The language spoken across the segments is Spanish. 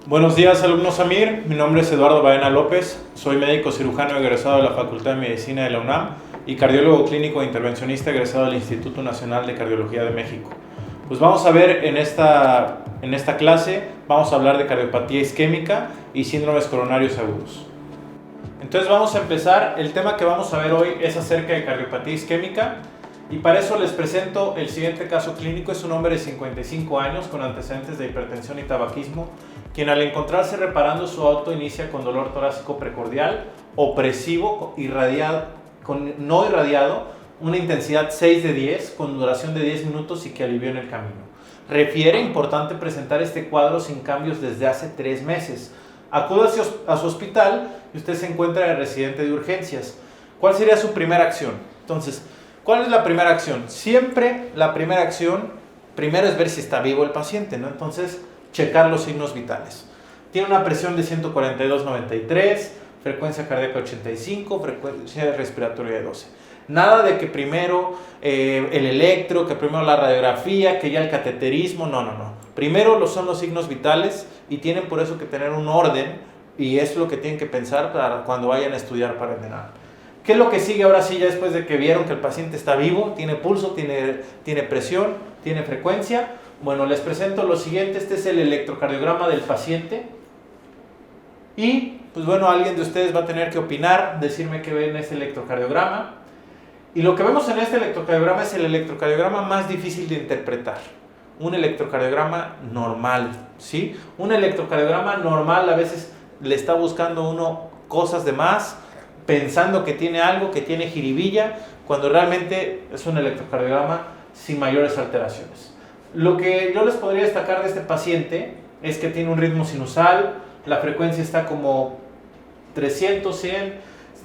Buenos días, alumnos AMIR. Mi nombre es Eduardo Baena López. Soy médico cirujano egresado de la Facultad de Medicina de la UNAM y cardiólogo clínico e intervencionista egresado del Instituto Nacional de Cardiología de México. Pues vamos a ver en esta clase, vamos a hablar de cardiopatía isquémica y síndromes coronarios agudos. Entonces vamos a empezar. El tema que vamos a ver hoy es acerca de cardiopatía isquémica y para eso les presento el siguiente caso clínico. Es un hombre de 55 años con antecedentes de hipertensión y tabaquismo, quien al encontrarse reparando su auto inicia con dolor torácico precordial, opresivo, no irradiado, una intensidad 6 de 10, con duración de 10 minutos y que alivió en el camino. Refiere, importante presentar este cuadro sin cambios desde hace 3 meses. Acude a su hospital y usted se encuentra residente de urgencias. ¿Cuál sería su primera acción? Entonces, ¿cuál es la primera acción? Siempre la primera acción, primero es ver si está vivo el paciente, ¿no? Entonces, checar los signos vitales. Tiene una presión de 142/93, frecuencia cardíaca 85, frecuencia respiratoria de 12. Nada de que primero el electro, que primero la radiografía, que ya el cateterismo, no. Primero son los signos vitales y tienen por eso que tener un orden y es lo que tienen que pensar para cuando vayan a estudiar para el ENAR. ¿Qué es lo que sigue ahora sí ya después de que vieron que el paciente está vivo, tiene pulso, tiene presión, tiene frecuencia? Bueno, les presento lo siguiente. Este es el electrocardiograma del paciente y pues bueno, alguien de ustedes va a tener que opinar, decirme qué ven en este electrocardiograma. Y lo que vemos en este electrocardiograma es el electrocardiograma más difícil de interpretar. Un electrocardiograma normal, ¿sí? Un electrocardiograma normal a veces le está buscando uno cosas de más, pensando que tiene algo, que tiene jiribilla, cuando realmente es un electrocardiograma sin mayores alteraciones. Lo que yo les podría destacar de este paciente es que tiene un ritmo sinusal, la frecuencia está como 300, 100,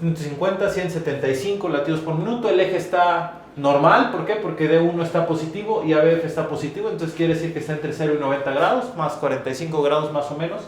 150, 175 latidos por minuto, el eje está normal, ¿por qué? Porque D1 está positivo y ABF está positivo, entonces quiere decir que está entre 0 y 90 grados, más 45 grados más o menos,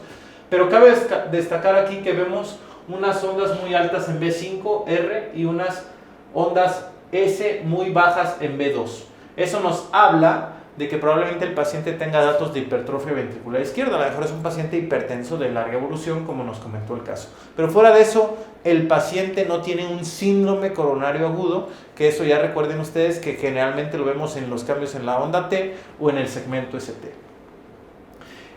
pero cabe destacar aquí que vemos unas ondas muy altas en B5R y unas ondas S muy bajas en B2. Eso nos habla de que probablemente el paciente tenga datos de hipertrofia ventricular izquierda. A lo mejor es un paciente hipertenso de larga evolución, como nos comentó el caso. Pero fuera de eso, el paciente no tiene un síndrome coronario agudo, que eso ya recuerden ustedes que generalmente lo vemos en los cambios en la onda T o en el segmento ST.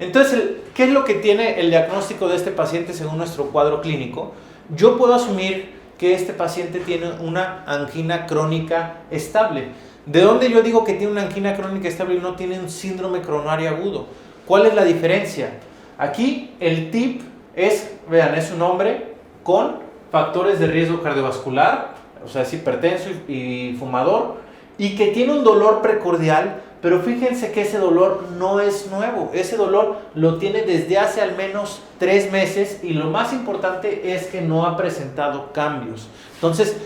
Entonces, ¿qué es lo que tiene el diagnóstico de este paciente según nuestro cuadro clínico? Yo puedo asumir que este paciente tiene una angina crónica estable. ¿De dónde yo digo que tiene una angina crónica estable y no tiene un síndrome coronario agudo? ¿Cuál es la diferencia? Aquí el tip es, vean, es un hombre con factores de riesgo cardiovascular, o sea, es hipertenso y fumador, y que tiene un dolor precordial, pero fíjense que ese dolor no es nuevo, ese dolor lo tiene desde hace al menos 3 meses y lo más importante es que no ha presentado cambios. Entonces,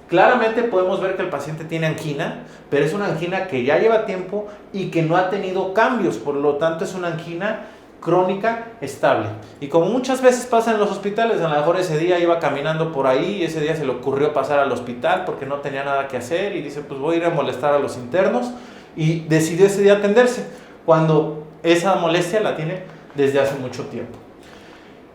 claramente podemos ver que el paciente tiene angina, pero es una angina que ya lleva tiempo y que no ha tenido cambios, por lo tanto es una angina crónica estable. Y como muchas veces pasa en los hospitales, a lo mejor ese día iba caminando por ahí y ese día se le ocurrió pasar al hospital porque no tenía nada que hacer y dice, pues voy a ir a molestar a los internos y decidió ese día atenderse, cuando esa molestia la tiene desde hace mucho tiempo.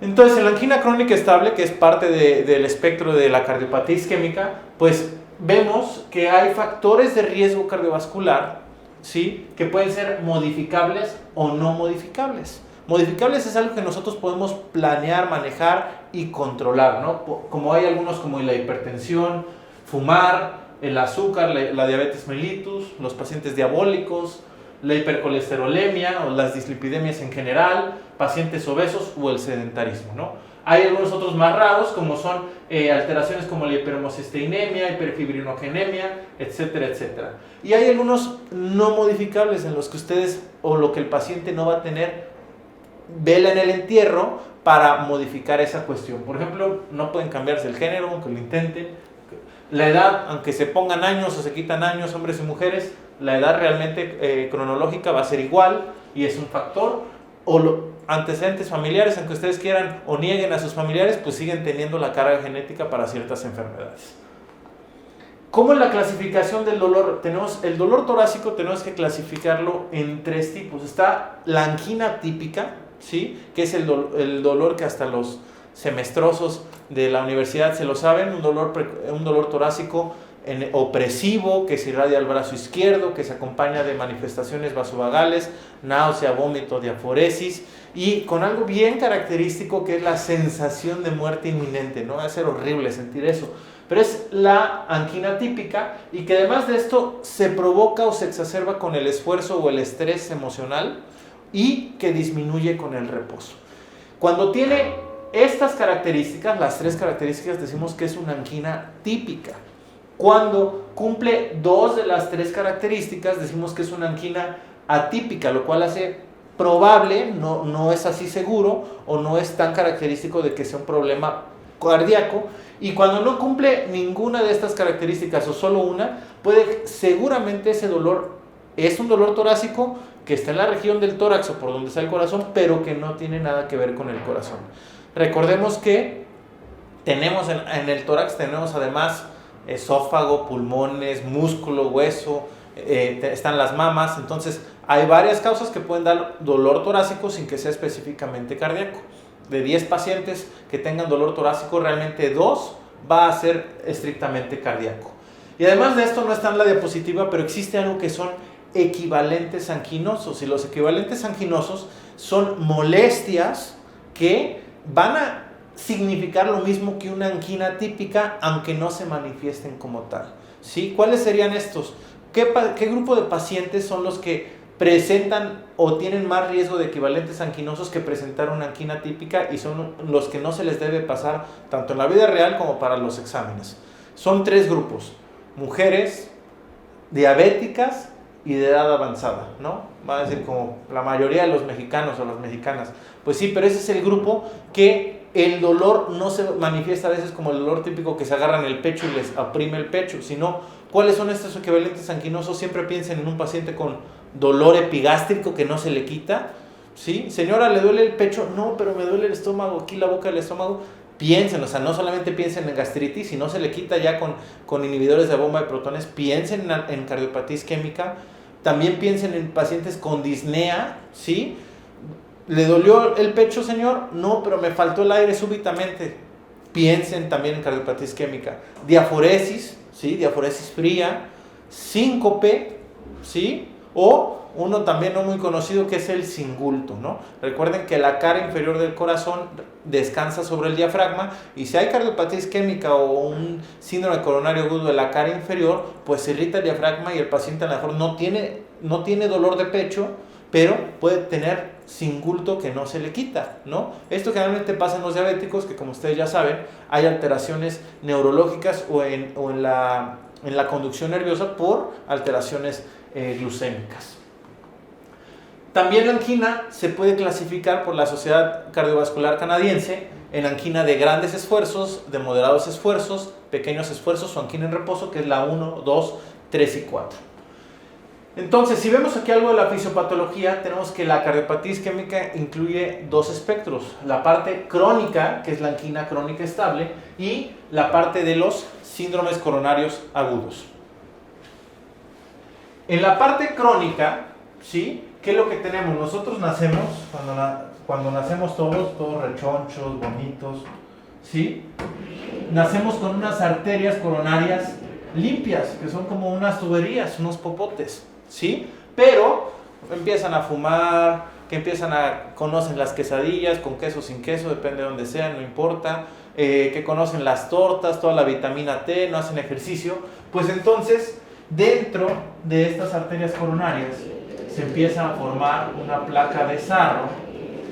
Entonces, en la angina crónica estable, que es parte del espectro de la cardiopatía isquémica, pues vemos que hay factores de riesgo cardiovascular, ¿sí?, que pueden ser modificables o no modificables. Modificables es algo que nosotros podemos planear, manejar y controlar, ¿no? Como hay algunos como la hipertensión, fumar, el azúcar, la diabetes mellitus, los pacientes diabólicos, la hipercolesterolemia o las dislipidemias en general, pacientes obesos o el sedentarismo, ¿no? Hay algunos otros más raros como son alteraciones como la hiperhomocisteinemia, hiperfibrinogenemia, etcétera, etcétera. Y hay algunos no modificables en los que ustedes o lo que el paciente no va a tener vela en el entierro para modificar esa cuestión. Por ejemplo, no pueden cambiarse el género, aunque lo intenten. La edad, aunque se pongan años o se quitan años, hombres y mujeres, la edad realmente cronológica va a ser igual y es un factor. O antecedentes familiares, aunque ustedes quieran o nieguen a sus familiares, pues siguen teniendo la carga genética para ciertas enfermedades. ¿Cómo es la clasificación del dolor? El dolor torácico tenemos que clasificarlo en 3 tipos. Está la angina típica, ¿sí? Que es el dolor que hasta los semestrosos de la universidad se lo saben, un dolor torácico opresivo que se irradia al brazo izquierdo, que se acompaña de manifestaciones vasovagales, náusea, vómito, diaforesis, y con algo bien característico que es la sensación de muerte inminente, ¿no? Va a ser horrible sentir eso, pero es la angina típica, y que además de esto se provoca o se exacerba con el esfuerzo o el estrés emocional, y que disminuye con el reposo. Cuando tiene estas características, las 3 características, decimos que es una angina típica. Cuando cumple 2 de las 3 características, decimos que es una angina atípica, lo cual hace probable, no es así seguro, o no es tan característico de que sea un problema cardíaco. Y cuando no cumple ninguna de estas características o solo una, seguramente ese dolor es un dolor torácico que está en la región del tórax o por donde está el corazón, pero que no tiene nada que ver con el corazón. Recordemos que tenemos en el tórax, tenemos además esófago, pulmones, músculo, hueso, están las mamas. Entonces hay varias causas que pueden dar dolor torácico sin que sea específicamente cardíaco. De 10 pacientes que tengan dolor torácico, realmente 2 va a ser estrictamente cardíaco. Y además de esto, no está en la diapositiva, pero existe algo que son equivalentes anginosos, y los equivalentes anginosos son molestias que van a significar lo mismo que una angina típica, aunque no se manifiesten como tal, ¿sí? ¿Cuáles serían estos? ¿Qué grupo de pacientes son los que presentan o tienen más riesgo de equivalentes anginosos que presentar una angina típica, y son los que no se les debe pasar tanto en la vida real como para los exámenes? Son 3 grupos: mujeres, diabéticas y de edad avanzada, ¿no? Va a decir como la mayoría de los mexicanos o las mexicanas. Pues sí, pero ese es el grupo que el dolor no se manifiesta a veces como el dolor típico que se agarra en el pecho y les oprime el pecho, sino ¿cuáles son estos equivalentes anginosos? Siempre piensen en un paciente con dolor epigástrico que no se le quita, ¿sí? Señora, ¿le duele el pecho? No, pero me duele el estómago, aquí la boca del estómago. Piensen, o sea, no solamente piensen en gastritis, si no se le quita ya con inhibidores de bomba de protones, piensen en cardiopatía isquémica. También piensen en pacientes con disnea, ¿sí? ¿Le dolió el pecho, señor? No, pero me faltó el aire súbitamente. Piensen también en cardiopatía isquémica. Diaforesis, ¿sí? Diaforesis fría. Síncope, ¿sí? O uno también no muy conocido, que es el singulto, ¿no? Recuerden que la cara inferior del corazón descansa sobre el diafragma, y si hay cardiopatía isquémica o un síndrome coronario agudo de la cara inferior, pues se irrita el diafragma y el paciente a lo mejor no tiene dolor de pecho, pero puede tener singulto que no se le quita, ¿no? Esto generalmente pasa en los diabéticos, que como ustedes ya saben, hay alteraciones neurológicas o en la conducción nerviosa por alteraciones glucémicas. También la angina se puede clasificar por la Sociedad Cardiovascular Canadiense en angina de grandes esfuerzos, de moderados esfuerzos, pequeños esfuerzos o angina en reposo, que es la 1, 2, 3 y 4. Entonces, si vemos aquí algo de la fisiopatología, tenemos que la cardiopatía isquémica incluye 2 espectros: la parte crónica, que es la angina crónica estable, y la parte de los síndromes coronarios agudos. En la parte crónica, ¿sí? ¿Qué es lo que tenemos? Nosotros nacemos, cuando nacemos todos rechonchos, bonitos, ¿sí? Nacemos con unas arterias coronarias limpias, que son como unas tuberías, unos popotes, ¿sí? Pero empiezan a fumar, conocen las quesadillas, con queso, sin queso, depende de donde sean, no importa, que conocen las tortas, toda la vitamina T, no hacen ejercicio, pues entonces dentro de estas arterias coronarias se empieza a formar una placa de sarro.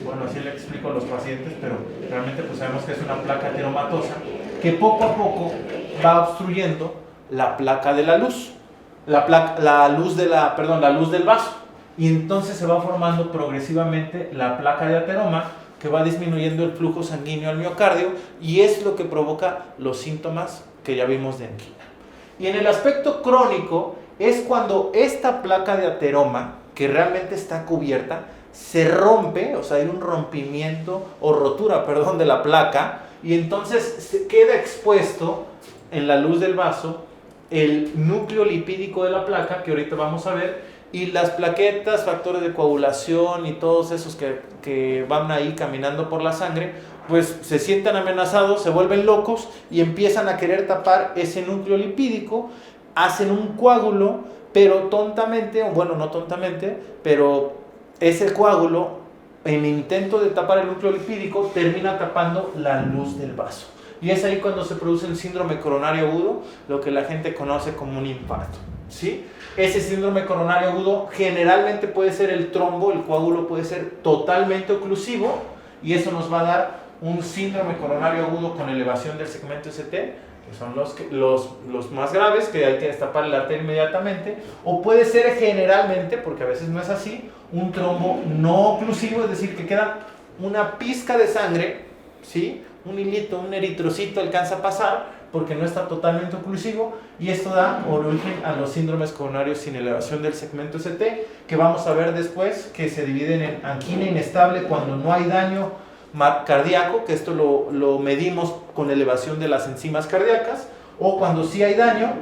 Bueno, así le explico a los pacientes, pero realmente pues sabemos que es una placa ateromatosa que poco a poco va obstruyendo la placa de la luz, la luz del vaso, y entonces se va formando progresivamente la placa de ateroma, que va disminuyendo el flujo sanguíneo al miocardio, y es lo que provoca los síntomas que ya vimos de angina. Y en el aspecto crónico es cuando esta placa de ateroma, que realmente está cubierta, se rompe, o sea, hay un rompimiento o rotura, de la placa, y entonces se queda expuesto en la luz del vaso el núcleo lipídico de la placa, que ahorita vamos a ver, Y las plaquetas, factores de coagulación y todos esos que van ahí caminando por la sangre, pues se sienten amenazados, se vuelven locos y empiezan a querer tapar ese núcleo lipídico, hacen un coágulo, pero tontamente, o bueno, no tontamente, pero ese coágulo, en intento de tapar el núcleo lipídico, termina tapando la luz del vaso. Y es ahí cuando se produce el síndrome coronario agudo, lo que la gente conoce como un infarto, ¿sí? Ese síndrome coronario agudo generalmente puede ser el trombo, el coágulo puede ser totalmente oclusivo, y eso nos va a dar un síndrome coronario agudo con elevación del segmento ST, que son los más graves, que hay que destapar la arteria inmediatamente, o puede ser generalmente, porque a veces no es así, un trombo no oclusivo, es decir, que queda una pizca de sangre, ¿sí? Un hilito, un eritrocito alcanza a pasar, porque no está totalmente oclusivo, y esto da origen a los síndromes coronarios sin elevación del segmento ST, que vamos a ver después, que se dividen en angina inestable cuando no hay daño cardíaco, que esto lo medimos con elevación de las enzimas cardíacas, o cuando sí hay daño,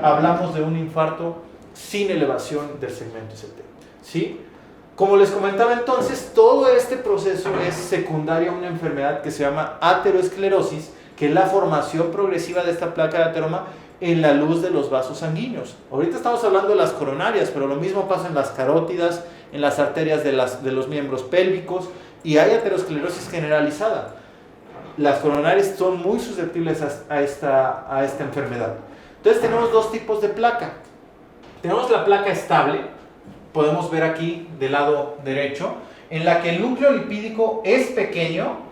hablamos de un infarto sin elevación del segmento ST, ¿sí? Como les comentaba entonces, todo este proceso es secundario a una enfermedad que se llama ateroesclerosis, que es la formación progresiva de esta placa de ateroma en la luz de los vasos sanguíneos. Ahorita estamos hablando de las coronarias, pero lo mismo pasa en las carótidas, en las arterias de los miembros pélvicos, y hay aterosclerosis generalizada. Las coronarias son muy susceptibles a esta enfermedad. Entonces tenemos dos tipos de placa. Tenemos la placa estable, podemos ver aquí del lado derecho, en la que el núcleo lipídico es pequeño,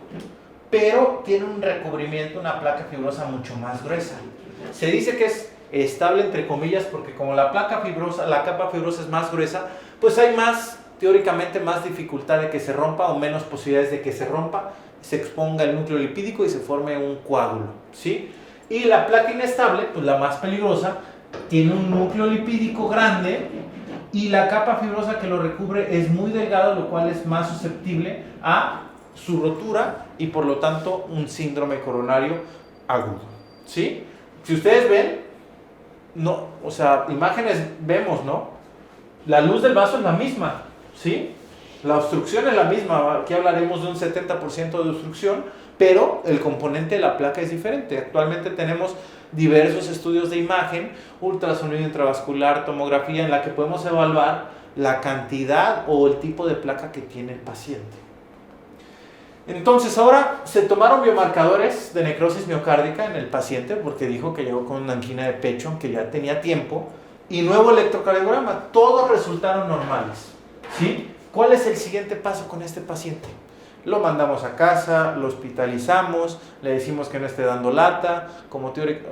pero tiene un recubrimiento, una placa fibrosa mucho más gruesa. Se dice que es estable entre comillas porque como la capa fibrosa es más gruesa, pues hay teóricamente más dificultad de que se rompa o menos posibilidades de que se rompa, se exponga el núcleo lipídico y se forme un coágulo, ¿sí? Y la placa inestable, pues la más peligrosa, tiene un núcleo lipídico grande y la capa fibrosa que lo recubre es muy delgada, lo cual es más susceptible a su rotura y por lo tanto un síndrome coronario agudo, ¿sí? Si ustedes ven, no, o sea, imágenes vemos, ¿no? La luz del vaso es la misma, ¿sí? La obstrucción es la misma, aquí hablaremos de un 70% de obstrucción, pero el componente de la placa es diferente. Actualmente tenemos diversos estudios de imagen, ultrasonido intravascular, tomografía, en la que podemos evaluar la cantidad o el tipo de placa que tiene el paciente. Entonces ahora se tomaron biomarcadores de necrosis miocárdica en el paciente porque dijo que llegó con una angina de pecho, aunque ya tenía tiempo, y nuevo electrocardiograma, todos resultaron normales, ¿sí? ¿Cuál es el siguiente paso con este paciente? Lo mandamos a casa, lo hospitalizamos, le decimos que no esté dando lata,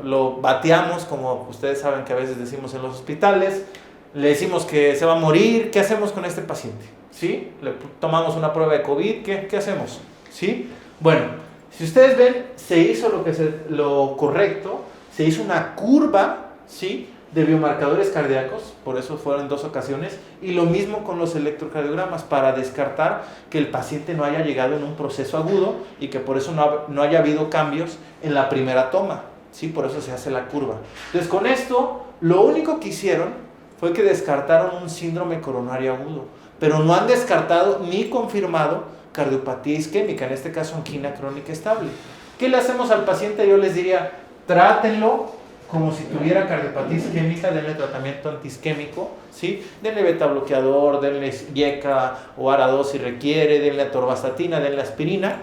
lo bateamos, como ustedes saben que a veces decimos en los hospitales, le decimos que se va a morir. ¿Qué hacemos con este paciente? ¿Sí? Le tomamos una prueba de COVID, ¿qué hacemos? ¿Sí? Bueno, si ustedes ven, se hizo lo correcto, se hizo una curva, ¿sí?, de biomarcadores cardíacos, por eso fueron en 2 ocasiones, y lo mismo con los electrocardiogramas, para descartar que el paciente no haya llegado en un proceso agudo y que por eso no haya habido cambios en la primera toma, ¿sí? Por eso se hace la curva. Entonces con esto, lo único que hicieron fue que descartaron un síndrome coronario agudo, pero no han descartado ni confirmado cardiopatía isquémica, en este caso angina crónica estable. ¿Qué le hacemos al paciente? Yo les diría, trátenlo como si tuviera cardiopatía isquémica, denle tratamiento antiisquémico, ¿sí? Denle beta bloqueador, denle IECA o ARA2 si requiere, denle atorvastatina, denle aspirina,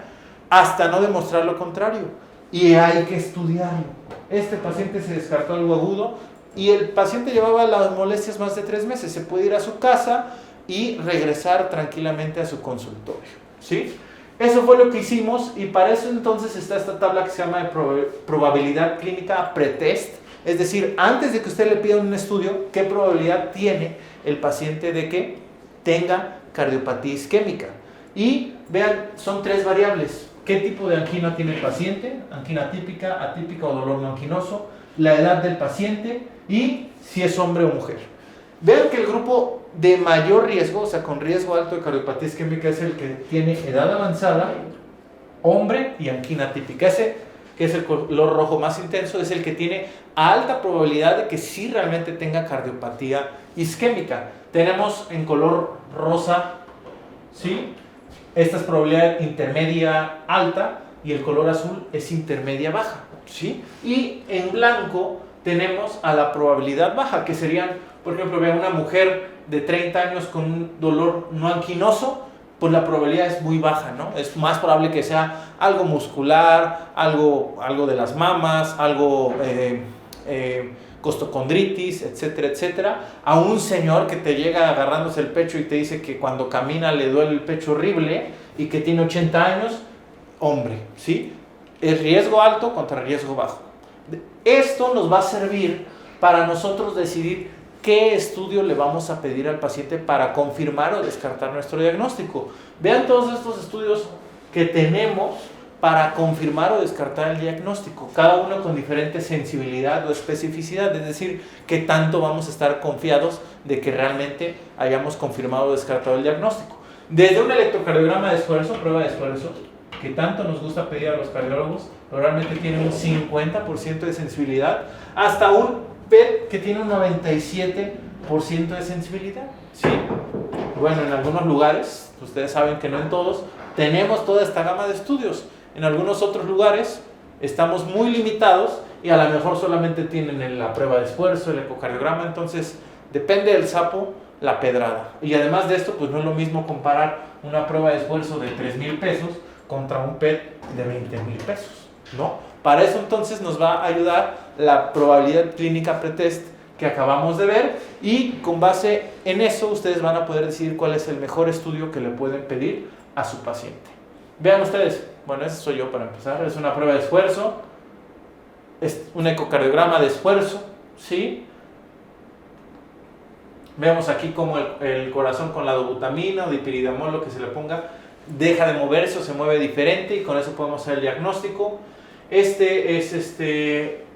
hasta no demostrar lo contrario. Y hay que estudiarlo. Este paciente se descartó algo agudo y el paciente llevaba las molestias más de 3 meses. Se puede ir a su casa y regresar tranquilamente a su consultorio, ¿sí? Eso fue lo que hicimos y para eso entonces está esta tabla que se llama de probabilidad clínica pretest, es decir, antes de que usted le pida un estudio, ¿qué probabilidad tiene el paciente de que tenga cardiopatía isquémica? Y vean, son 3 variables. ¿Qué tipo de angina tiene el paciente? Angina típica, atípica o dolor no anginoso, la edad del paciente y si es hombre o mujer. Vean que el grupo de mayor riesgo, o sea, con riesgo alto de cardiopatía isquémica, es el que tiene edad avanzada, hombre y angina típica. Ese que es el color rojo más intenso, es el que tiene alta probabilidad de que sí realmente tenga cardiopatía isquémica. Tenemos en color rosa, ¿sí? Esta es probabilidad intermedia alta y el color azul es intermedia baja, ¿sí? Y en blanco tenemos a la probabilidad baja, que serían, por ejemplo, vean una mujer de 30 años con un dolor no anquinoso, pues la probabilidad es muy baja, ¿no? Es más probable que sea algo muscular, algo de las mamas, algo costocondritis, etcétera, etcétera, a un señor que te llega agarrándose el pecho y te dice que cuando camina le duele el pecho horrible y que tiene 80 años, hombre, ¿sí? Es riesgo alto contra riesgo bajo. Esto nos va a servir para nosotros decidir qué estudio le vamos a pedir al paciente para confirmar o descartar nuestro diagnóstico. Vean todos estos estudios que tenemos para confirmar o descartar el diagnóstico, cada uno con diferente sensibilidad o especificidad, es decir, qué tanto vamos a estar confiados de que realmente hayamos confirmado o descartado el diagnóstico. Desde un electrocardiograma de esfuerzo, prueba de esfuerzo, que tanto nos gusta pedir a los cardiólogos, pero realmente tiene un 50% de sensibilidad, hasta un PET que tiene un 97% de sensibilidad, ¿sí? Bueno, en algunos lugares, ustedes saben que no en todos, tenemos toda esta gama de estudios. En algunos otros lugares estamos muy limitados y a lo mejor solamente tienen la prueba de esfuerzo, el ecocardiograma, entonces depende del sapo la pedrada. Y además de esto, pues no es lo mismo comparar una prueba de esfuerzo de 3,000 pesos contra un PET de 20,000 pesos, ¿no? Para eso entonces nos va a ayudar la probabilidad clínica pretest que acabamos de ver y con base en eso ustedes van a poder decidir cuál es el mejor estudio que le pueden pedir a su paciente. Vean ustedes, bueno, ese soy yo para empezar, es una prueba de esfuerzo, es un ecocardiograma de esfuerzo, ¿sí? Vemos aquí como el corazón con la dobutamina o dipiridamol, lo que se le ponga, deja de moverse o se mueve diferente y con eso podemos hacer el diagnóstico. Este es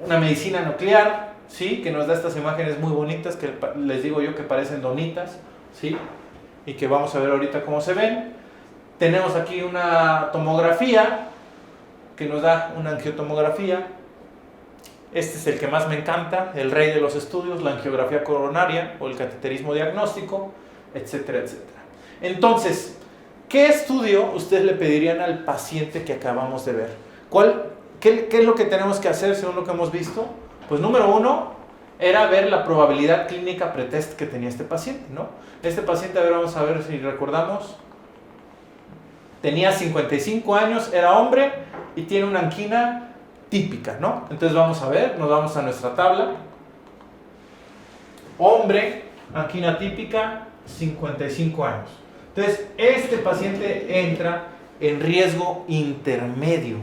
una medicina nuclear, ¿sí? Que nos da estas imágenes muy bonitas que les digo yo que parecen donitas, ¿sí? Y que vamos a ver ahorita cómo se ven. Tenemos aquí una tomografía que nos da una angiotomografía. Este es el que más me encanta, el rey de los estudios, la angiografía coronaria o el cateterismo diagnóstico, etcétera, etcétera. Entonces, ¿qué estudio ustedes le pedirían al paciente que acabamos de ver? ¿Qué es lo que tenemos que hacer según lo que hemos visto? Pues número uno, era ver la probabilidad clínica pretest que tenía este paciente, ¿no? Este paciente, a ver, vamos a ver si recordamos, tenía 55 años, era hombre y tiene una angina típica, ¿no? Entonces vamos a ver, nos vamos a nuestra tabla. Hombre, angina típica, 55 años. Entonces, este paciente entra en riesgo intermedio.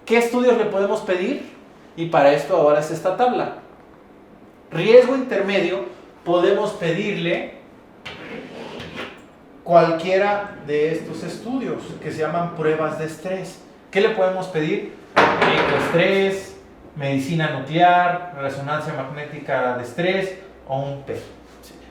¿Qué estudios le podemos pedir? Y para esto ahora es esta tabla. Riesgo intermedio, podemos pedirle cualquiera de estos estudios que se llaman pruebas de estrés. ¿Qué le podemos pedir? Ecoestrés, medicina nuclear, resonancia magnética de estrés o un PET.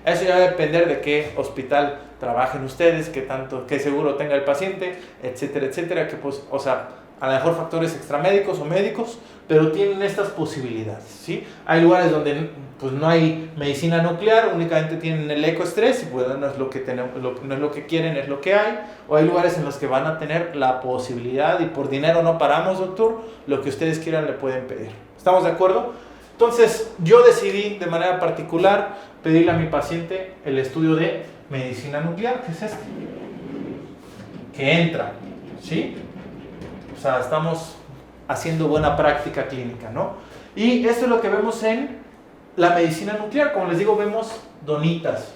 Eso ya va a depender de qué hospital trabajen ustedes, qué seguro tenga el paciente, etcétera, etcétera, que pues, o sea, a lo mejor factores extramédicos o médicos, pero tienen estas posibilidades, ¿sí? Hay lugares donde pues no hay medicina nuclear, únicamente tienen el ecoestrés y pues no es lo que tenemos, no es lo que quieren, es lo que hay. O hay lugares en los que van a tener la posibilidad y por dinero no paramos, doctor, lo que ustedes quieran le pueden pedir. ¿Estamos de acuerdo? Entonces, yo decidí de manera particular pedirle a mi paciente el estudio de medicina nuclear, que es este, que entra, ¿sí? O sea, estamos haciendo buena práctica clínica, ¿no? Y esto es lo que vemos en la medicina nuclear. Como les digo, vemos donitas,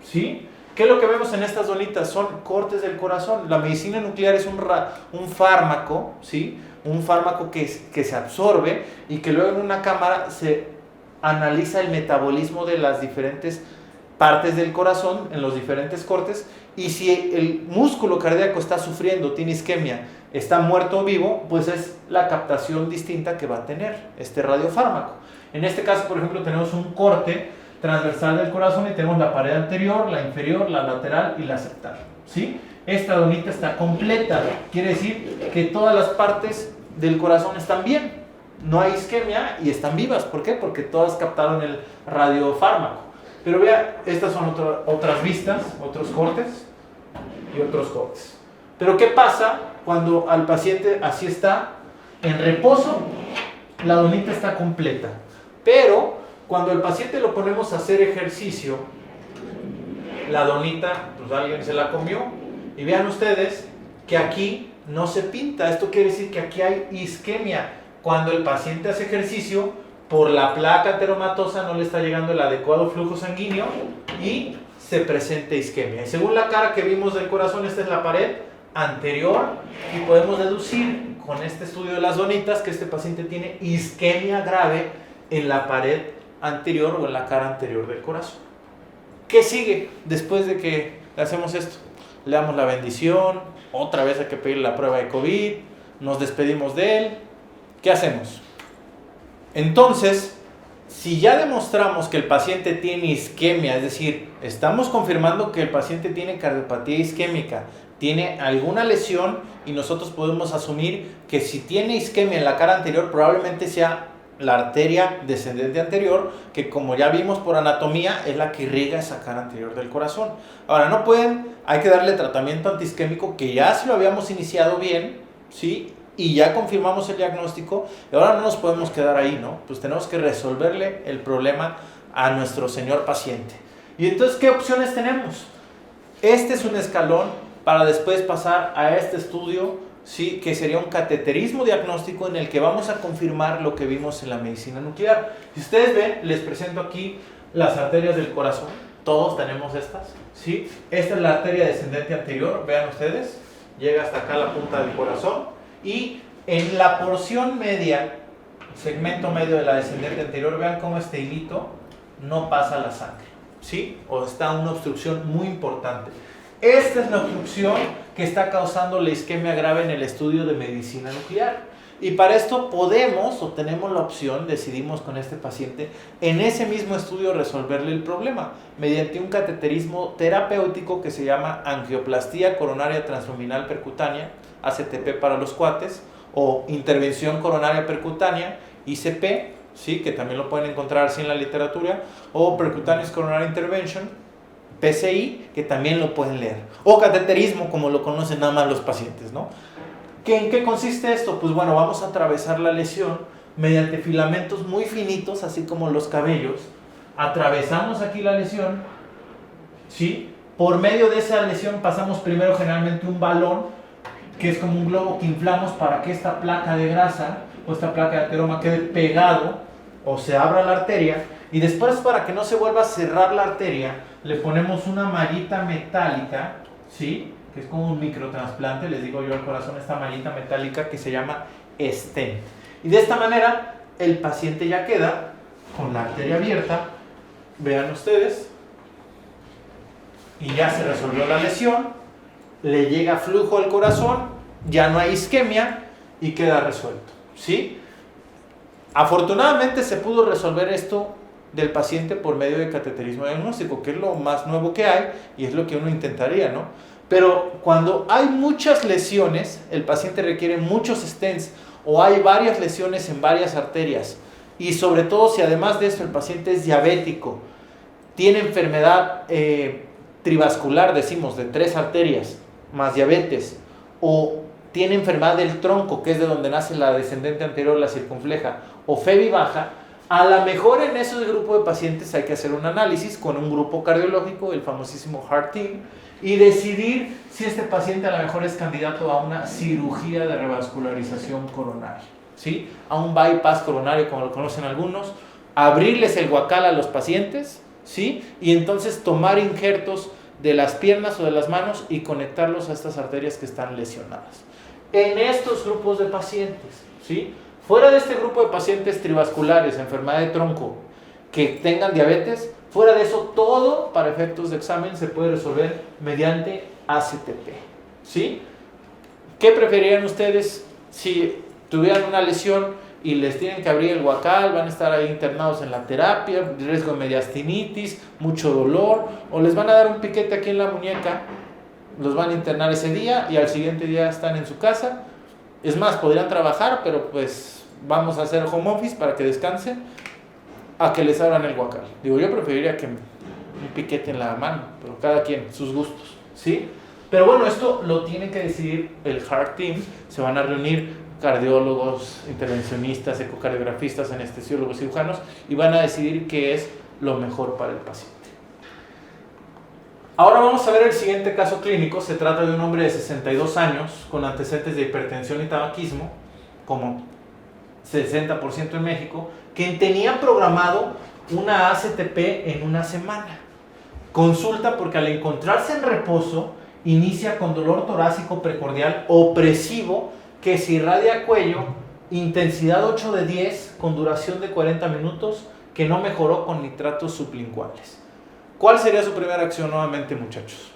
¿sí? ¿Qué es lo que vemos en estas donitas? Son cortes del corazón. La medicina nuclear es un fármaco, ¿sí? Un fármaco que se absorbe y que luego en una cámara se analiza el metabolismo de las diferentes partes del corazón en los diferentes cortes, y si el músculo cardíaco está sufriendo, tiene isquemia, está muerto o vivo, pues es la captación distinta que va a tener este radiofármaco. En este caso, por ejemplo, tenemos un corte transversal del corazón y tenemos la pared anterior, la inferior, la lateral y la septal, ¿sí? Esta donita está completa, quiere decir que todas las partes del corazón están bien, no hay isquemia y están vivas. ¿Por qué? Porque todas captaron el radiofármaco. Pero vea, estas son otras vistas, otros cortes y otros cortes. Pero ¿qué pasa cuando al paciente así está en reposo? La donita está completa. Pero cuando al paciente lo ponemos a hacer ejercicio, la donita, pues alguien se la comió. Y vean ustedes que aquí no se pinta. Esto quiere decir que aquí hay isquemia. Cuando el paciente hace ejercicio, por la placa ateromatosa no le está llegando el adecuado flujo sanguíneo y se presenta isquemia. Y según la cara que vimos del corazón, esta es la pared anterior y podemos deducir con este estudio de las donitas que este paciente tiene isquemia grave en la pared anterior o en la cara anterior del corazón. ¿Qué sigue después de que hacemos esto? Le damos la bendición, otra vez hay que pedir la prueba de COVID, nos despedimos de él. ¿Qué hacemos? Entonces, si ya demostramos que el paciente tiene isquemia, es decir, estamos confirmando que el paciente tiene cardiopatía isquémica, tiene alguna lesión y nosotros podemos asumir que si tiene isquemia en la cara anterior probablemente sea la arteria descendente anterior, que como ya vimos por anatomía es la que irriga esa cara anterior del corazón. Ahora hay que darle tratamiento antiisquémico que ya se lo habíamos iniciado bien, ¿sí? Y ya confirmamos el diagnóstico y ahora no nos podemos quedar ahí, ¿no? Pues tenemos que resolverle el problema a nuestro señor paciente. Y entonces, ¿qué opciones tenemos? Este es un escalón para después pasar a este estudio, ¿sí? Que sería un cateterismo diagnóstico en el que vamos a confirmar lo que vimos en la medicina nuclear. Si ustedes ven, les presento aquí las arterias del corazón. Todos tenemos estas, ¿sí? Esta es la arteria descendente anterior, vean ustedes, llega hasta acá la punta del corazón. Y en la porción media, segmento medio de la descendente anterior, vean cómo este hilito no pasa la sangre, ¿sí? O está una obstrucción muy importante. Esta es la obstrucción que está causando la isquemia grave en el estudio de medicina nuclear. Y para esto podemos, o tenemos la opción, decidimos con este paciente, en ese mismo estudio resolverle el problema, mediante un cateterismo terapéutico que se llama angioplastía coronaria transluminal percutánea, ACTP para los cuates, o intervención coronaria percutánea, ICP, ¿sí? Que también lo pueden encontrar así en la literatura, o Percutaneous Coronary Intervention, PCI, que también lo pueden leer, o cateterismo, como lo conocen nada más los pacientes, ¿no? ¿En qué consiste esto? Pues bueno, vamos a atravesar la lesión mediante filamentos muy finitos, así como los cabellos. Atravesamos aquí la lesión, ¿sí? Por medio de esa lesión pasamos primero generalmente un balón, que es como un globo que inflamos para que esta placa de grasa o esta placa de ateroma quede pegado o se abra la arteria. Y después, para que no se vuelva a cerrar la arteria, le ponemos una mallita metálica, ¿sí? Que es como un microtrasplante, les digo yo al corazón, esta mallita metálica que se llama stent. Y de esta manera el paciente ya queda con la arteria abierta, vean ustedes, y ya se resolvió la lesión, le llega flujo al corazón, ya no hay isquemia y queda resuelto, ¿sí? Afortunadamente se pudo resolver esto del paciente por medio de cateterismo diagnóstico, que es lo más nuevo que hay y es lo que uno intentaría, ¿no? Pero cuando hay muchas lesiones, el paciente requiere muchos stents o hay varias lesiones en varias arterias y sobre todo si además de esto el paciente es diabético, tiene enfermedad trivascular, decimos, de 3 arterias, más diabetes, o tiene enfermedad del tronco, que es de donde nace la descendente anterior, la circunfleja, o FEBI baja, a lo mejor en esos grupos de pacientes hay que hacer un análisis con un grupo cardiológico, el famosísimo Heart Team, y decidir si este paciente a lo mejor es candidato a una cirugía de revascularización coronaria, ¿sí? A un bypass coronario, como lo conocen algunos, abrirles el guacal a los pacientes, ¿sí? Y entonces tomar injertos de las piernas o de las manos y conectarlos a estas arterias que están lesionadas. En estos grupos de pacientes, ¿sí? Fuera de este grupo de pacientes trivasculares, enfermedad de tronco, que tengan diabetes, fuera de eso, todo para efectos de examen se puede resolver mediante ACTP, ¿sí? ¿Qué preferirían ustedes si tuvieran una lesión y les tienen que abrir el guacal, van a estar ahí internados en la terapia, riesgo de mediastinitis, mucho dolor, o les van a dar un piquete aquí en la muñeca, los van a internar ese día y al siguiente día están en su casa? Es más, podrían trabajar, pero pues vamos a hacer home office para que descanse, a que les abran el guacal. Digo, yo preferiría que un piquete en la mano, pero cada quien, sus gustos, ¿sí? Pero bueno, esto lo tienen que decidir el Heart Team. Se van a reunir cardiólogos, intervencionistas, ecocardiografistas, anestesiólogos, cirujanos, y van a decidir qué es lo mejor para el paciente. Ahora vamos a ver el siguiente caso clínico. Se trata de un hombre de 62 años con antecedentes de hipertensión y tabaquismo, como 60% en México, que tenía programado una ACTP en una semana. Consulta porque al encontrarse en reposo inicia con dolor torácico precordial opresivo que se irradia a cuello, intensidad 8 de 10 con duración de 40 minutos, que no mejoró con nitratos sublinguales. ¿Cuál sería su primera acción nuevamente, muchachos?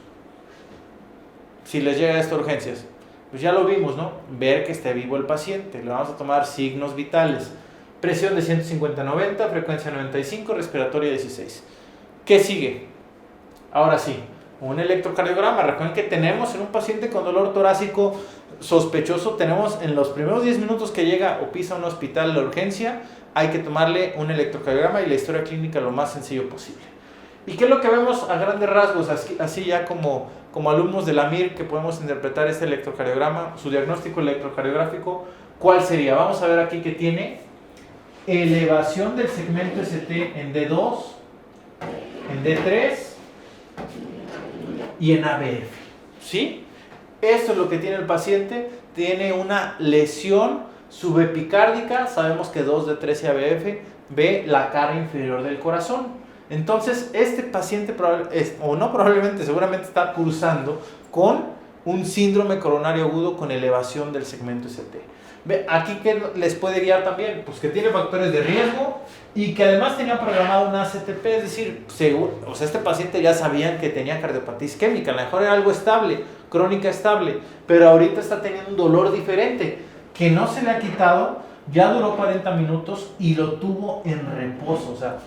Si les llega esto a urgencias, pues ya lo vimos, ¿no? Ver que esté vivo el paciente. Le vamos a tomar signos vitales. Presión de 150-90, frecuencia 95, respiratoria 16. ¿Qué sigue? Ahora sí, un electrocardiograma. Recuerden que tenemos en un paciente con dolor torácico sospechoso, tenemos en los primeros 10 minutos que llega o pisa un hospital la urgencia, hay que tomarle un electrocardiograma y la historia clínica lo más sencillo posible. ¿Y qué es lo que vemos a grandes rasgos, así ya como alumnos de la MIR, que podemos interpretar este electrocardiograma, su diagnóstico electrocardiográfico? ¿Cuál sería? Vamos a ver aquí que tiene elevación del segmento ST en D2, en D3 y en ABF, ¿sí? Esto es lo que tiene el paciente. Tiene una lesión subepicárdica, sabemos que 2 de 13 ABF, ve la cara inferior del corazón. Entonces, este paciente seguramente está cursando con un síndrome coronario agudo con elevación del segmento ST. Ve, aquí que les puede guiar también, pues que tiene factores de riesgo y que además tenía programado una ACTP, es decir, este paciente ya sabían que tenía cardiopatía isquémica, a lo mejor era algo estable, crónica estable, pero ahorita está teniendo un dolor diferente que no se le ha quitado, ya duró 40 minutos y lo tuvo en reposo, o sea,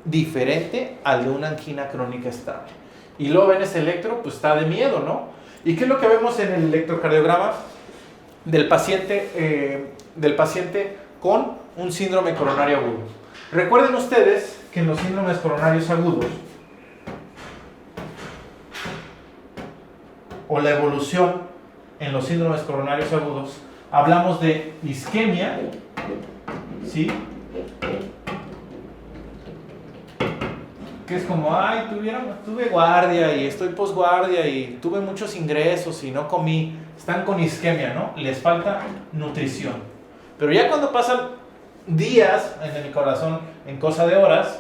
diferente al de una angina crónica estable. Y luego ven ese electro, pues está de miedo, ¿no? ¿Y qué es lo que vemos en el electrocardiograma del paciente con un síndrome coronario agudo? Recuerden ustedes que en los síndromes coronarios agudos, o la evolución en los síndromes coronarios agudos, hablamos de isquemia, ¿sí? Que es como, tuve guardia y estoy posguardia y tuve muchos ingresos y no comí. Están con isquemia, ¿no? Les falta nutrición. Pero ya cuando pasan días en el corazón, en cosa de horas,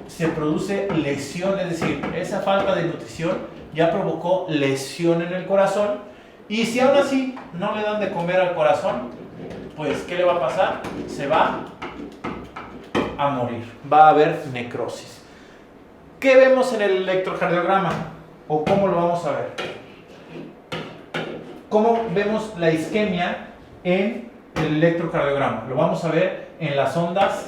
se produce lesión, es decir, esa falta de nutrición ya provocó lesión en el corazón. Y si aún así no le dan de comer al corazón, pues ¿qué le va a pasar? Se va a morir, va a haber necrosis. ¿Qué vemos en el electrocardiograma? ¿O cómo lo vamos a ver? ¿Cómo vemos la isquemia en el electrocardiograma? Lo vamos a ver en las ondas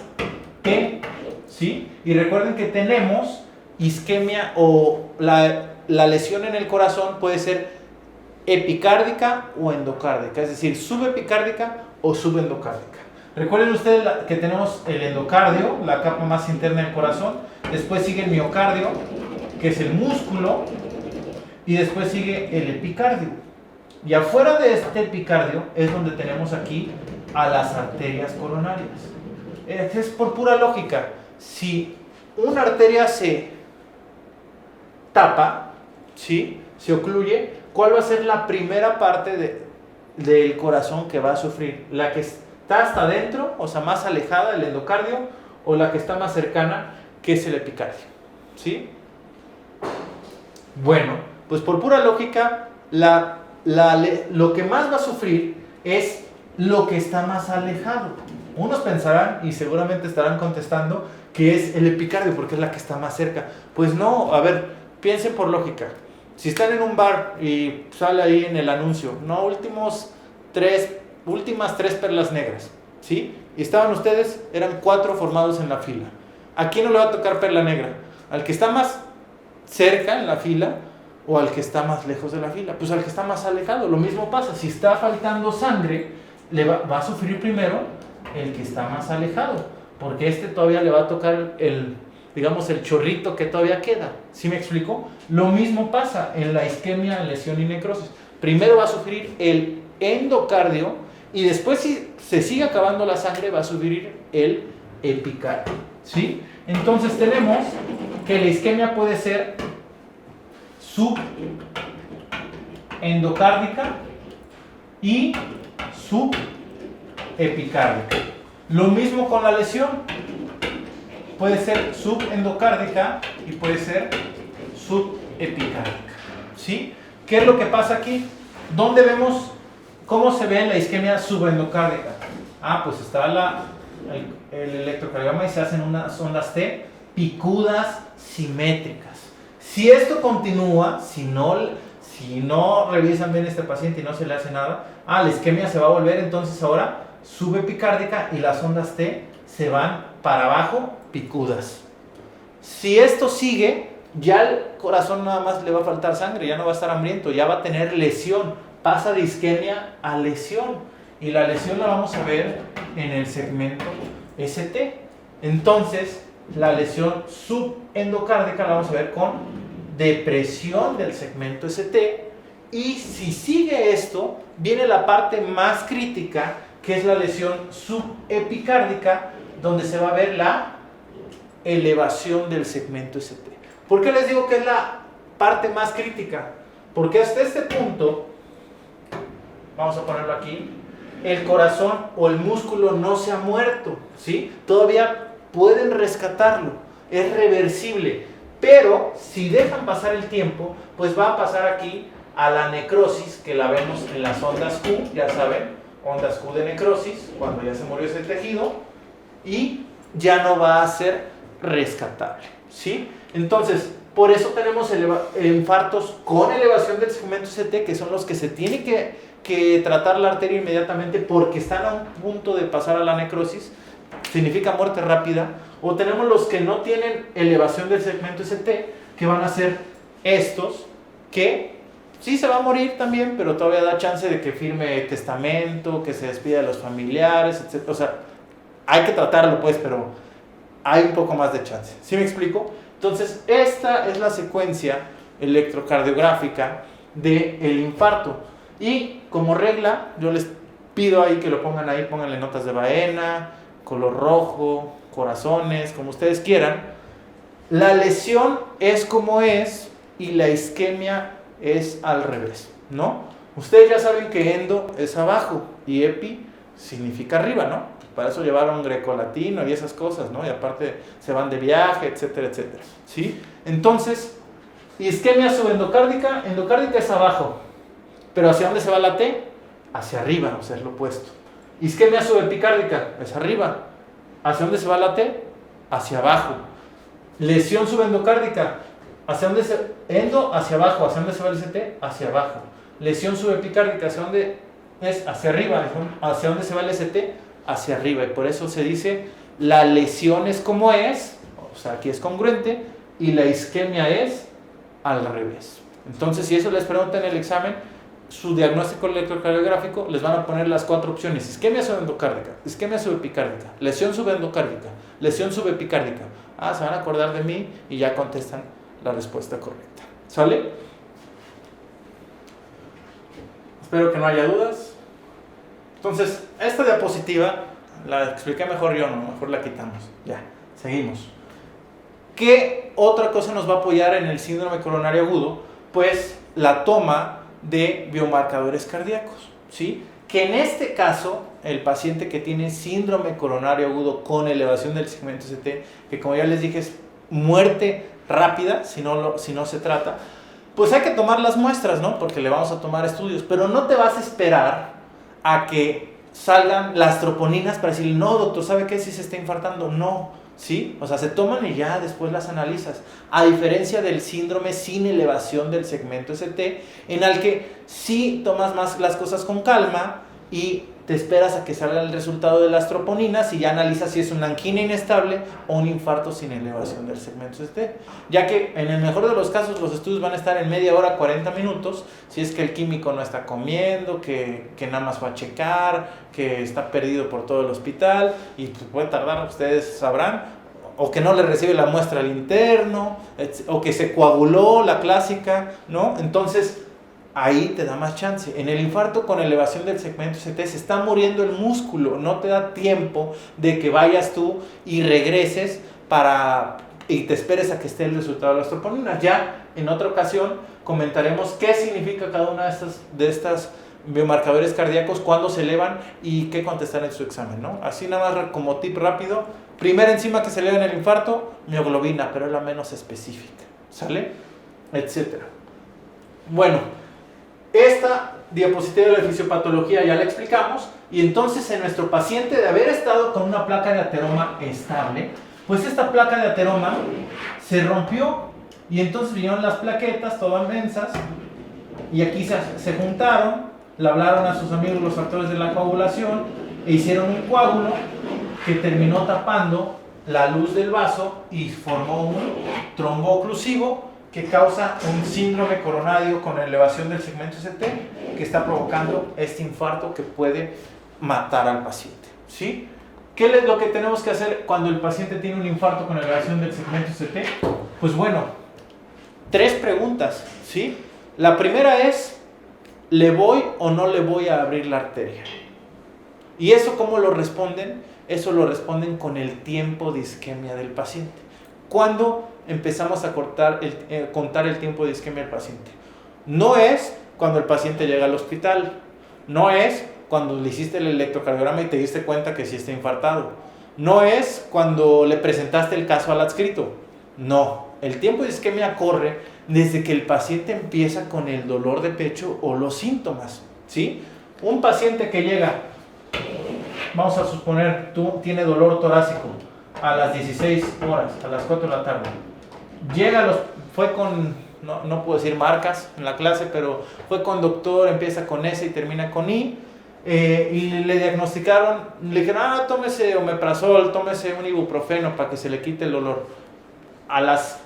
T, ¿sí? Y recuerden que tenemos isquemia o la lesión en el corazón puede ser epicárdica o endocárdica, es decir, subepicárdica o subendocárdica. Recuerden ustedes que tenemos el endocardio, la capa más interna del corazón, después sigue el miocardio, que es el músculo, y después sigue el epicardio. Y afuera de este epicardio es donde tenemos aquí a las arterias coronarias. Es por pura lógica. Si una arteria se tapa, ¿sí?, se ocluye, ¿cuál va a ser la primera parte del corazón que va a sufrir? ¿La que está hasta adentro, o sea, más alejada, el endocardio, o la que está más cercana, que es el epicardio? ¿Sí? Bueno, pues por pura lógica, lo que más va a sufrir es lo que está más alejado. Unos pensarán, y seguramente estarán contestando, que es el epicardio, porque es la que está más cerca. Pues no, a ver, piensen por lógica. Si están en un bar y sale ahí en el anuncio, no, últimas tres perlas negras, ¿sí? Y estaban ustedes, eran 4 formados en la fila. ¿A quién no le va a tocar perla negra? ¿Al que está más cerca en la fila o al que está más lejos de la fila? Pues al que está más alejado. Lo mismo pasa, si está faltando sangre, va a sufrir primero el que está más alejado, porque este todavía le va a tocar digamos, el chorrito que todavía queda. ¿Sí me explico? Lo mismo pasa en la isquemia, lesión y necrosis. Primero va a sufrir el endocardio y después, si se sigue acabando la sangre, va a sufrir el epicardio. ¿Sí? Entonces tenemos que la isquemia puede ser subendocárdica y subepicárdica. Lo mismo con la lesión. Puede ser subendocárdica y puede ser subepicárdica. ¿Sí? ¿Qué es lo que pasa aquí? ¿Dónde vemos cómo se ve la isquemia subendocárdica? Pues está el electrocardiograma y se hacen unas ondas T picudas simétricas. Si esto continúa, si no revisan bien este paciente y no se le hace nada, la isquemia se va a volver entonces ahora subepicárdica y las ondas T se van para abajo picudas. Si esto sigue, ya el corazón nada más le va a faltar sangre, ya no va a estar hambriento, ya va a tener lesión, pasa de isquemia a lesión, y la lesión la vamos a ver en el segmento ST. Entonces la lesión subendocárdica la vamos a ver con depresión del segmento ST, y si sigue esto, viene la parte más crítica, que es la lesión subepicárdica, donde se va a ver la elevación del segmento ST. ¿Por qué les digo que es la parte más crítica? Porque hasta este punto, vamos a ponerlo aquí, el corazón o el músculo no se ha muerto, ¿sí? Todavía pueden rescatarlo, es reversible, pero si dejan pasar el tiempo, pues va a pasar aquí a la necrosis, que la vemos en las ondas Q, ya saben, ondas Q de necrosis, cuando ya se murió ese tejido, y ya no va a ser rescatable, ¿sí? Entonces, por eso tenemos infartos con elevación del segmento ST, que son los que se tiene que tratar la arteria inmediatamente porque están a un punto de pasar a la necrosis, significa muerte rápida. O tenemos los que no tienen elevación del segmento ST, que van a ser estos, que sí se va a morir también, pero todavía da chance de que firme testamento, que se despida de los familiares, etc. O sea, hay que tratarlo pues, pero hay un poco más de chance. ¿Sí me explico? Entonces, esta es la secuencia electrocardiográfica del infarto. Y como regla, yo les pido ahí que lo pongan ahí, pónganle notas de Baena, color rojo, corazones, como ustedes quieran. La lesión es como es y la isquemia es al revés, ¿no? Ustedes ya saben que endo es abajo y epi significa arriba, ¿no? Para eso llevaron grecolatino y esas cosas, ¿no? Y aparte se van de viaje, etcétera, etcétera, ¿sí? Entonces, isquemia subendocárdica, endocárdica es abajo, pero ¿hacia dónde se va la T? Hacia arriba, o sea, es lo opuesto. Isquemia subepicárdica es arriba. ¿Hacia dónde se va la T? Hacia abajo. Lesión subendocárdica, ¿hacia dónde se endo? Hacia abajo. ¿Hacia dónde se va el ST? Hacia abajo. Lesión subepicárdica, ¿hacia dónde es? Hacia arriba. ¿Hacia dónde se va el ST? Hacia arriba. Y por eso se dice la lesión es como es, o sea, aquí es congruente, y la isquemia es al revés. Entonces, si eso les preguntan en el examen, su diagnóstico electrocardiográfico, les van a poner las 4 opciones: isquemia subendocárdica, isquemia subepicárdica, lesión subendocárdica, lesión subepicárdica. Se van a acordar de mí y ya contestan la respuesta correcta. ¿Sale? Espero que no haya dudas. Entonces, esta diapositiva la expliqué mejor yo, ¿no? Mejor la quitamos. Ya, seguimos. ¿Qué otra cosa nos va a apoyar en el síndrome coronario agudo? Pues la toma de biomarcadores cardíacos, ¿sí? Que en este caso, el paciente que tiene síndrome coronario agudo con elevación del segmento ST, que como ya les dije es muerte rápida si no se trata, pues hay que tomar las muestras, ¿no? Porque le vamos a tomar estudios, pero no te vas a esperar a que salgan las troponinas para decir, no, doctor, ¿sabe qué? Si se está infartando. No, ¿sí? O sea, se toman y ya después las analizas. A diferencia del síndrome sin elevación del segmento ST, en el que sí tomas más las cosas con calma y te esperas a que salga el resultado de las troponinas y ya analizas si es una angina inestable o un infarto sin elevación del segmento ST. Ya que en el mejor de los casos los estudios van a estar en media hora, 40 minutos, si es que el químico no está comiendo, que nada más va a checar, que está perdido por todo el hospital y pues puede tardar, ustedes sabrán, o que no le recibe la muestra al interno, o que se coaguló, la clásica, ¿no? Entonces ahí te da más chance. En el infarto con elevación del segmento ST se está muriendo el músculo, no te da tiempo de que vayas tú y regreses y te esperes a que esté el resultado de las troponinas. Ya en otra ocasión comentaremos qué significa cada una de estas biomarcadores cardíacos, cuándo se elevan y qué contestar en su examen, ¿no? Así nada más como tip rápido, primera enzima que se eleva en el infarto, mioglobina, pero es la menos específica, ¿sale? Etcétera. Bueno, esta diapositiva de la fisiopatología ya la explicamos, y entonces en nuestro paciente, de haber estado con una placa de ateroma estable, pues esta placa de ateroma se rompió y entonces vinieron las plaquetas todas densas y aquí se juntaron, le hablaron a sus amigos los factores de la coagulación e hicieron un coágulo que terminó tapando la luz del vaso y formó un trombo oclusivo que causa un síndrome coronario con elevación del segmento ST que está provocando este infarto que puede matar al paciente, ¿sí? ¿Qué es lo que tenemos que hacer cuando el paciente tiene un infarto con elevación del segmento ST? Pues bueno, 3 preguntas, ¿sí? La primera es, ¿le voy o no le voy a abrir la arteria? ¿Y eso cómo lo responden? Eso lo responden con el tiempo de isquemia del paciente. ¿Cuándo empezamos a contar el tiempo de isquemia del paciente? No es cuando el paciente llega al hospital, no es cuando le hiciste el electrocardiograma y te diste cuenta que sí está infartado, no es cuando le presentaste el caso al adscrito, no. El tiempo de isquemia corre desde que el paciente empieza con el dolor de pecho o los síntomas, ¿sí? Un paciente que llega, vamos a suponer, tiene dolor torácico a las 16 horas, a las 4 de la tarde. Fue con, no puedo decir marcas en la clase, pero fue con doctor, empieza con S y termina con I. Y le diagnosticaron, le dijeron, tómese omeprazol, tómese un ibuprofeno para que se le quite el dolor. A las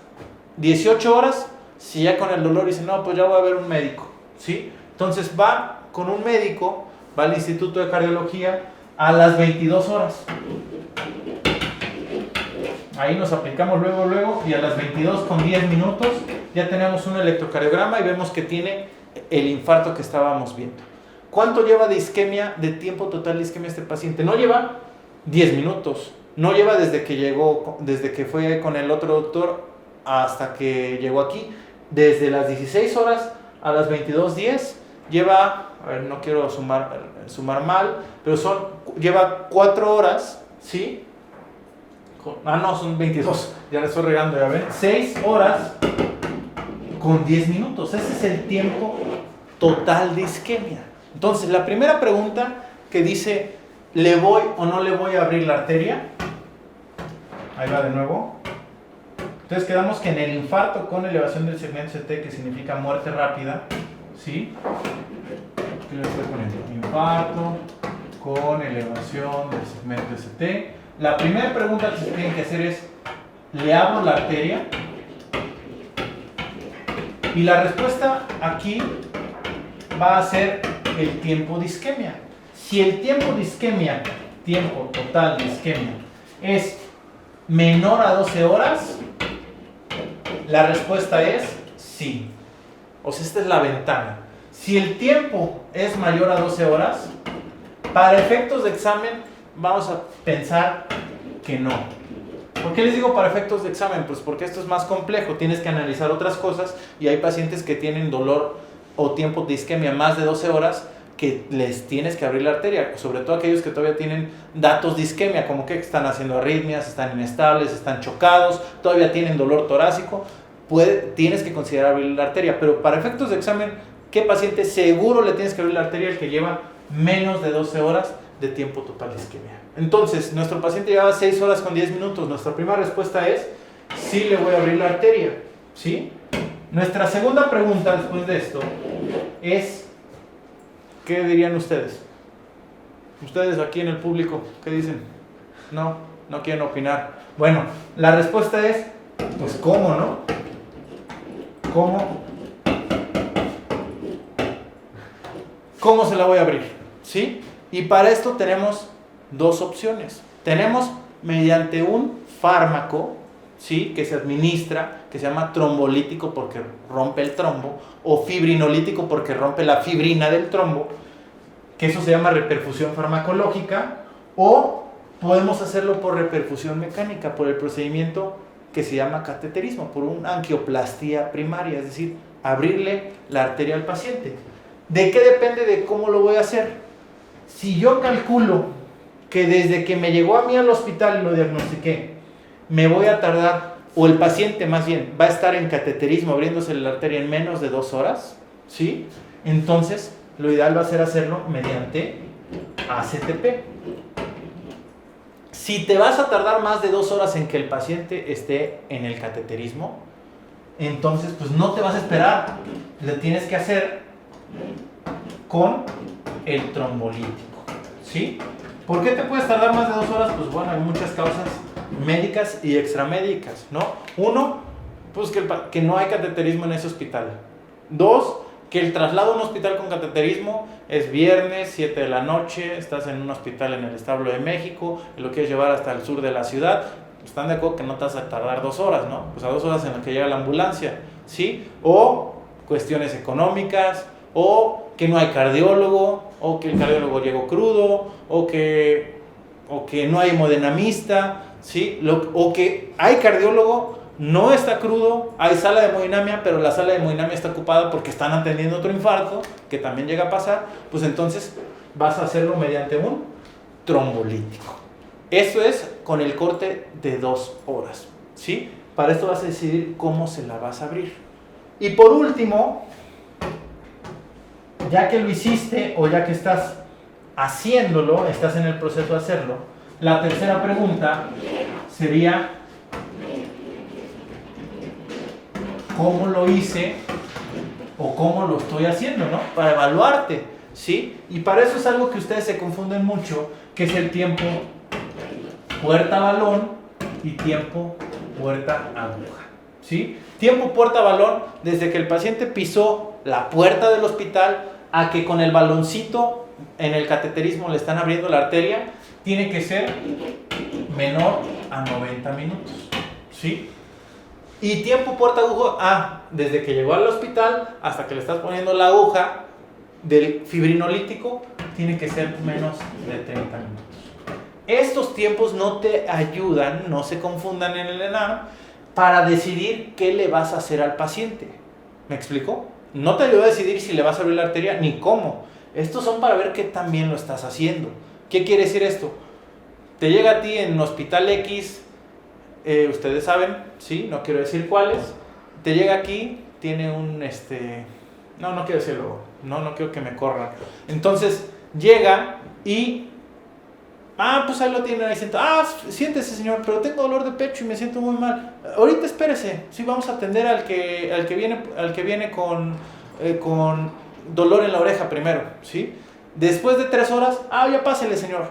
18 horas, si ya con el dolor dice, no, pues ya voy a ver un médico, ¿sí? Entonces va con un médico, va al Instituto de Cardiología a las 22 horas. Ahí nos aplicamos luego y a las 22 con 10 minutos ya tenemos un electrocardiograma y vemos que tiene el infarto que estábamos viendo. ¿Cuánto lleva de isquemia, de tiempo total de isquemia este paciente? No lleva 10 minutos, no lleva desde que fue con el otro doctor hasta que llegó aquí. Desde las 16 horas a las 22:10 lleva, a ver, no quiero sumar mal, pero lleva 4 horas, ¿sí? Son 22, ya le estoy regando, ya ven. 6 horas con 10 minutos, ese es el tiempo total de isquemia. Entonces, la primera pregunta que dice, ¿le voy o no le voy a abrir la arteria? Ahí va de nuevo. Entonces quedamos que en el infarto con elevación del segmento ST, que significa muerte rápida, ¿sí? ¿Qué le estoy poniendo? Infarto con elevación del segmento ST. La primera pregunta que se tienen que hacer es, ¿le abro la arteria? Y la respuesta aquí va a ser el tiempo de isquemia. Si el tiempo de isquemia, tiempo total de isquemia, es menor a 12 horas, la respuesta es sí. O sea, esta es la ventana. Si el tiempo es mayor a 12 horas, para efectos de examen vamos a pensar que no. ¿Por qué les digo para efectos de examen? Pues porque esto es más complejo, tienes que analizar otras cosas y hay pacientes que tienen dolor o tiempo de isquemia más de 12 horas que les tienes que abrir la arteria, sobre todo aquellos que todavía tienen datos de isquemia, como que están haciendo arritmias, están inestables, están chocados, todavía tienen dolor torácico, tienes que considerar abrir la arteria, pero para efectos de examen, ¿qué paciente seguro le tienes que abrir la arteria? El que lleva menos de 12 horas de tiempo total de isquemia. Entonces, nuestro paciente llevaba 6 horas con 10 minutos, nuestra primera respuesta es, sí le voy a abrir la arteria, ¿sí? Nuestra segunda pregunta después de esto es, ¿qué dirían ustedes? Ustedes aquí en el público, ¿qué dicen? No quieren opinar. Bueno, la respuesta es, pues ¿cómo, no? ¿Cómo se la voy a abrir? ¿Sí? Y para esto tenemos dos opciones. Tenemos mediante un fármaco, ¿sí?, que se administra, que se llama trombolítico porque rompe el trombo, o fibrinolítico porque rompe la fibrina del trombo, que eso se llama reperfusión farmacológica, o podemos hacerlo por reperfusión mecánica, por el procedimiento que se llama cateterismo, por una angioplastía primaria, es decir, abrirle la arteria al paciente. ¿De qué depende de cómo lo voy a hacer? Si yo calculo que desde que me llegó a mí al hospital y lo diagnostiqué, me voy a tardar, o el paciente más bien, va a estar en cateterismo abriéndose la arteria en menos de 2 horas, ¿sí? Entonces, lo ideal va a ser hacerlo mediante ACTP. Si te vas a tardar más de 2 horas en que el paciente esté en el cateterismo, entonces pues no te vas a esperar, lo tienes que hacer con el trombolítico, ¿sí? ¿Por qué te puedes tardar más de 2 horas? Pues bueno, hay muchas causas médicas y extramédicas, ¿no? Uno, pues que no hay cateterismo en ese hospital. Dos, que el traslado a un hospital con cateterismo es viernes, 7 de la noche, estás en un hospital en el Establo de México, y lo quieres llevar hasta el sur de la ciudad. Están de acuerdo que no te vas a tardar 2 horas, ¿no? Pues a 2 horas en las que llega la ambulancia, ¿sí? O cuestiones económicas, o que no hay cardiólogo, o que el cardiólogo llegó crudo, o que no hay hemodinamista, ¿sí? O que hay cardiólogo, no está crudo, hay sala de hemodinamia, pero la sala de hemodinamia está ocupada porque están atendiendo otro infarto, que también llega a pasar, pues entonces vas a hacerlo mediante un trombolítico. Eso es con el corte de 2 horas, ¿sí? Para esto vas a decidir cómo se la vas a abrir. Y por último, ya que lo hiciste o ya que estás haciéndolo, estás en el proceso de hacerlo, la tercera pregunta sería: ¿cómo lo hice o cómo lo estoy haciendo, ¿no? Para evaluarte, ¿sí? Y para eso es algo que ustedes se confunden mucho, que es el tiempo puerta-balón y tiempo puerta-aguja, ¿sí? Tiempo puerta-balón, desde que el paciente pisó la puerta del hospital a que con el baloncito en el cateterismo le están abriendo la arteria, tiene que ser menor a 90 minutos, ¿sí? Y tiempo puerta-aguja, desde que llegó al hospital hasta que le estás poniendo la aguja del fibrinolítico, tiene que ser menos de 30 minutos. Estos tiempos no te ayudan, no se confundan en el ENAM, para decidir qué le vas a hacer al paciente. ¿Me explico? No te ayuda a decidir si le vas a abrir la arteria ni cómo. Estos son para ver qué tan bien lo estás haciendo. ¿Qué quiere decir esto? Te llega a ti en Hospital X, ustedes saben, ¿sí? No quiero decir cuáles. Te llega aquí, tiene un, no quiero decirlo, no quiero que me corran. Entonces, llega y, pues ahí lo tienen ahí sentado. Siéntese señor, pero tengo dolor de pecho y me siento muy mal. Ahorita espérese, sí, vamos a atender al que viene con dolor en la oreja primero, ¿sí? Después de 3 horas, ya pásele señor.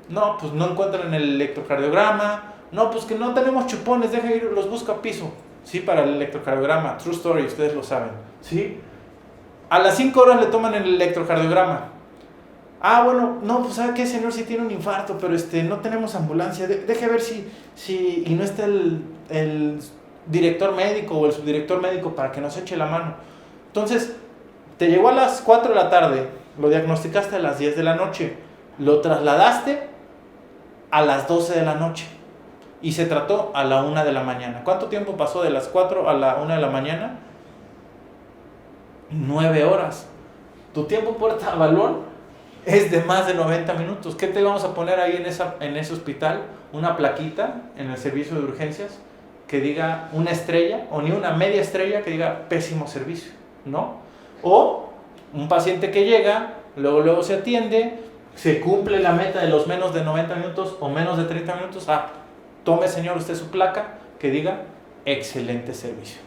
No, pues no encuentran el electrocardiograma. No, pues que no tenemos chupones, deja ir, los busco a piso, ¿sí? Para el electrocardiograma, true story, ustedes lo saben, ¿sí? A las 5 horas le toman el electrocardiograma. Bueno, no, pues ¿sabe qué, señor? Si tiene un infarto, pero no tenemos ambulancia. Deje ver si y no está el director médico o el subdirector médico para que nos eche la mano. Entonces, te llegó a las 4 de la tarde, lo diagnosticaste a las 10 de la noche, lo trasladaste a las 12 de la noche y se trató a la 1 de la mañana. ¿Cuánto tiempo pasó de las 4 a la 1 de la mañana? 9 horas. Tu tiempo puerta-balón es de más de 90 minutos. ¿Qué te vamos a poner ahí en ese hospital? Una plaquita en el servicio de urgencias que diga una estrella, o ni una media estrella, que diga pésimo servicio, ¿no? O un paciente que llega, luego se atiende, se cumple la meta de los menos de 90 minutos o menos de 30 minutos. Tome señor usted su placa que diga excelente servicio.